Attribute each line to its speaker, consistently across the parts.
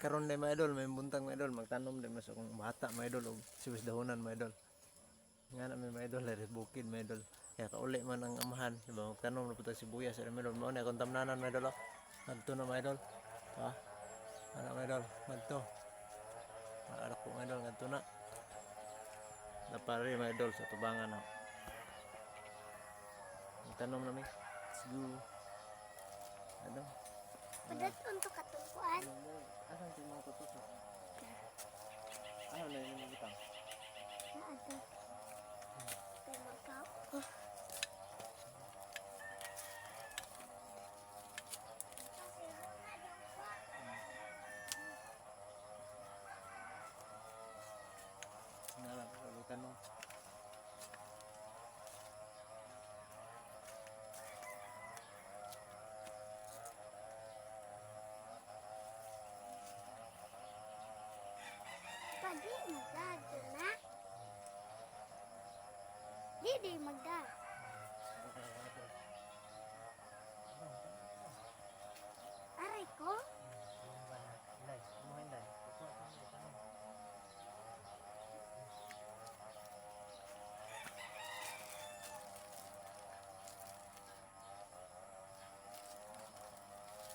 Speaker 1: Karon day mga idol, may buntang mga idol, magtanom din mas akong bata mga idol og siwis dahonan mga idol. Nga na may mga idol, ay bukid mga idol. Kaya kauli man ang amahan, diba? Magtanom na puta sibuyas sa mga idol. Mao ni akong tamnanan mga idol. Nagto na mga idol. Ha? Ano mga idol? Nagto. Naarak po mga idol, nagto na. Napari mga idol sa tubangan na. Magtanom na may. Let's go. Ano?
Speaker 2: Padat untuk katungkuan.
Speaker 1: Asan si mga tutusok? Ano na yung butang?
Speaker 2: Na ada. Pemagkaw.
Speaker 1: Nalang, kalutan mo.
Speaker 2: Padi magda na. Di magda. Aray ko.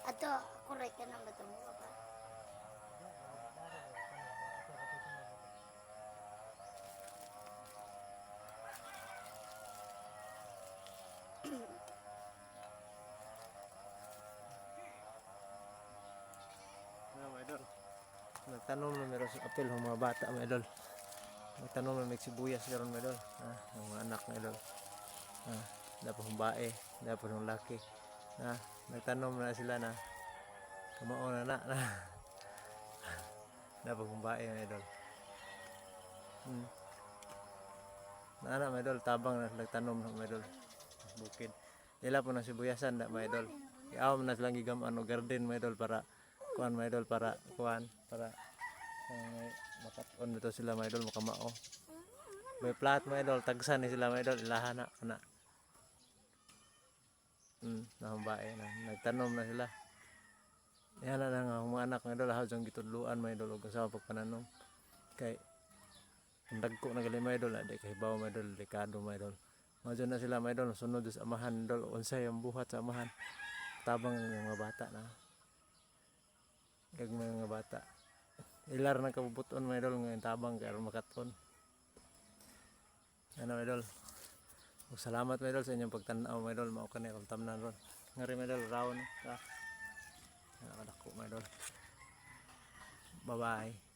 Speaker 2: Ato, kuray ka ng batong mo ba?
Speaker 1: Ano mga idol? Nagtanong na meron sa apel ng mga bata mga idol. Nagtanong na may sibuyas meron mga idol. Ng mga anak mga idol. Dapat ng bae, dapat ng laki. Nagtanong na sila na kamao na na. Dapat ng bae mga idol. Anak mga idol, tabang na nagtanong ng mga idol. Bukid. Nila po ng sibuyasan na mga idol. Iaw na silang gigam garden mga idol para kuan mga idol para kuan para makaton dito sila mga idol makamao. May plat mga idol tagsan ni sila mga idol ilahan na ana. Nahambae na nagtanom na sila. Yan na nga mga anak mga idol hawag ang gitudluan mga idol ug sa pagpananom. Kay ang dagko na gali mga idol di kay bawo mga idol delikado mga idol. Mao na sila mga idol sunod sa amahan idol unsay ang buhat sa amahan. Tabang ng mga bata na. Kag mga bata. Ilar na kabubuton mga idol ngayon tabang kaya makaton. Ano mga idol. Salamat mga idol sa inyong pagtanaw mga idol. Mao kani akong tamnan ron. Ngari mga idol round ka. Nakadako mga idol. Bye bye.